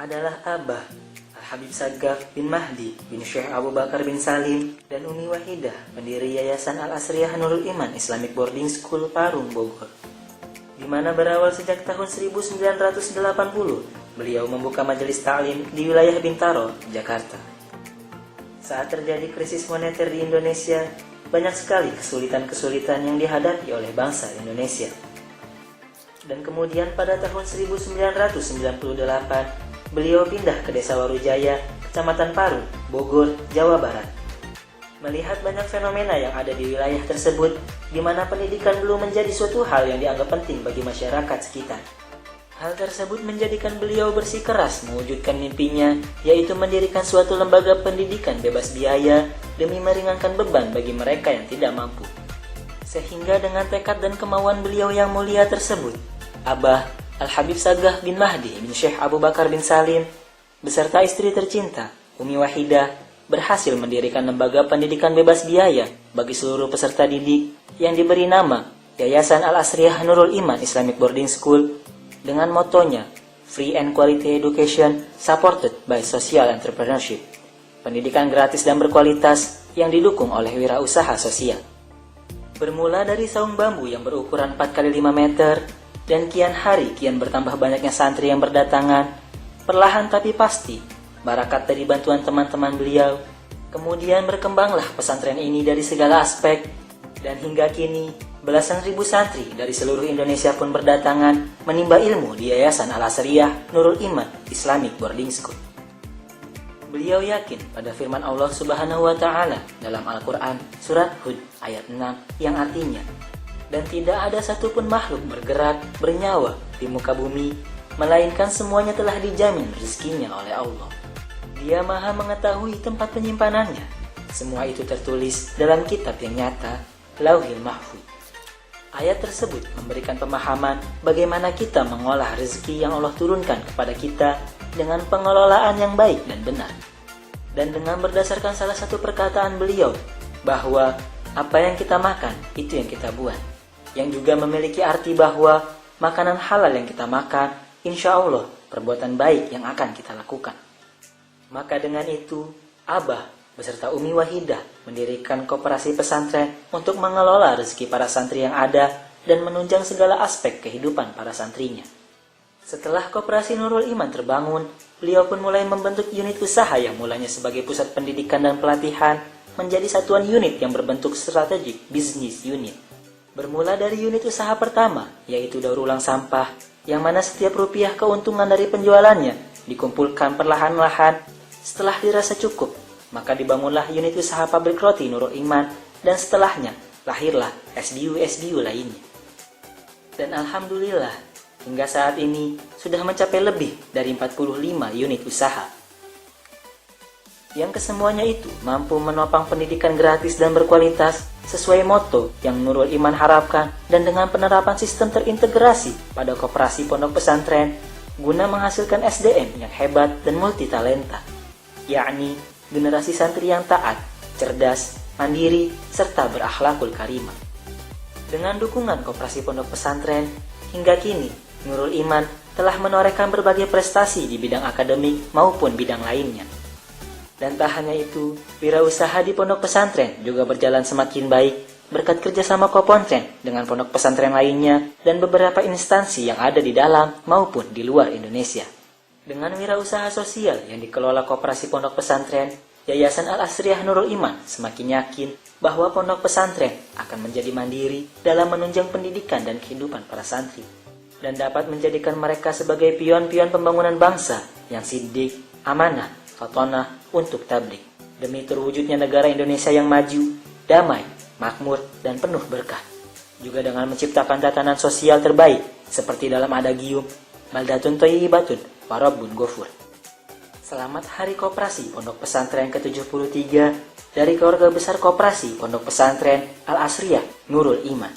adalah Abah Al-Habib Saggaf bin Mahdi bin Syekh Abu Bakar bin Salim dan Umi Wahidah, pendiri Yayasan Al-Asriyah Nurul Iman Islamic Boarding School Parung, Bogor, di mana berawal sejak tahun 1980 beliau membuka majelis ta'lim di wilayah Bintaro, Jakarta. Saat terjadi krisis moneter di Indonesia, banyak sekali kesulitan-kesulitan yang dihadapi oleh bangsa Indonesia. Dan kemudian pada tahun 1998, beliau pindah ke Desa Warujaya, Kecamatan Parung, Bogor, Jawa Barat. Melihat banyak fenomena yang ada di wilayah tersebut, di mana pendidikan belum menjadi suatu hal yang dianggap penting bagi masyarakat sekitar. Hal tersebut menjadikan beliau bersikeras mewujudkan mimpinya, yaitu mendirikan suatu lembaga pendidikan bebas biaya demi meringankan beban bagi mereka yang tidak mampu. Sehingga dengan tekad dan kemauan beliau yang mulia tersebut, Abah Al-Habib Saggaf bin Mahdi bin Syekh Abu Bakar bin Salim beserta istri tercinta, Umi Wahidah, berhasil mendirikan lembaga pendidikan bebas biaya bagi seluruh peserta didik yang diberi nama Yayasan Al-Asriyah Nurul Iman Islamic Boarding School dengan motonya Free and Quality Education Supported by Social Entrepreneurship, pendidikan gratis dan berkualitas yang didukung oleh wirausaha sosial. Bermula dari saung bambu yang berukuran 4x5 meter, dan kian hari kian bertambah banyaknya santri yang berdatangan, perlahan tapi pasti, barakat dari bantuan teman-teman beliau, kemudian berkembanglah pesantren ini dari segala aspek, dan hingga kini, belasan ribu santri dari seluruh Indonesia pun berdatangan menimba ilmu di Yayasan Al-Asriyah Nurul Iman Islamic Boarding School. Beliau yakin pada firman Allah Subhanahu wa Ta'ala dalam Al-Quran Surat Hud ayat 6 yang artinya, dan tidak ada satupun makhluk bergerak, bernyawa di muka bumi, melainkan semuanya telah dijamin rezekinya oleh Allah. Dia maha mengetahui tempat penyimpanannya. Semua itu tertulis dalam kitab yang nyata, Lauhil Mahfuz. Ayat tersebut memberikan pemahaman bagaimana kita mengolah rezeki yang Allah turunkan kepada kita dengan pengelolaan yang baik dan benar. Dan dengan berdasarkan salah satu perkataan beliau, bahwa apa yang kita makan, itu yang kita buat. Yang juga memiliki arti bahwa makanan halal yang kita makan, insya Allah perbuatan baik yang akan kita lakukan. Maka dengan itu, Abah beserta Umi Wahidah mendirikan koperasi pesantren untuk mengelola rezeki para santri yang ada dan menunjang segala aspek kehidupan para santrinya. Setelah koperasi Nurul Iman terbangun, beliau pun mulai membentuk unit usaha yang mulanya sebagai pusat pendidikan dan pelatihan menjadi satuan unit yang berbentuk strategik business unit. Bermula dari unit usaha pertama, yaitu daur ulang sampah, yang mana setiap rupiah keuntungan dari penjualannya dikumpulkan perlahan-lahan. Setelah dirasa cukup, maka dibangunlah unit usaha pabrik roti Nurul Iman, dan setelahnya lahirlah SBU-SBU lainnya. Dan Alhamdulillah, hingga saat ini sudah mencapai lebih dari 45 unit usaha. Yang kesemuanya itu mampu menopang pendidikan gratis dan berkualitas sesuai moto yang Nurul Iman harapkan, dan dengan penerapan sistem terintegrasi pada koperasi pondok pesantren guna menghasilkan SDM yang hebat dan multitalenta, yakni generasi santri yang taat, cerdas, mandiri, serta berakhlakul karimah. Dengan dukungan koperasi pondok pesantren, hingga kini Nurul Iman telah menorehkan berbagai prestasi di bidang akademik maupun bidang lainnya. Dan tak hanya itu, wirausaha di pondok pesantren juga berjalan semakin baik berkat kerjasama Kopontren dengan pondok pesantren lainnya dan beberapa instansi yang ada di dalam maupun di luar Indonesia. Dengan wirausaha sosial yang dikelola koperasi pondok pesantren, Yayasan Al-Asriyah Nurul Iman semakin yakin bahwa pondok pesantren akan menjadi mandiri dalam menunjang pendidikan dan kehidupan para santri, dan dapat menjadikan mereka sebagai pion-pion pembangunan bangsa yang sidik, amanah, fatonah untuk tabligh, demi terwujudnya negara Indonesia yang maju, damai, makmur, dan penuh berkah. Juga dengan menciptakan tatanan sosial terbaik seperti dalam adagium Baldatun Thayyibatun wa Rabbun Ghafur. Selamat Hari Koperasi Pondok Pesantren ke-73 dari keluarga besar Koperasi Pondok Pesantren Al-Asriyah Nurul Iman.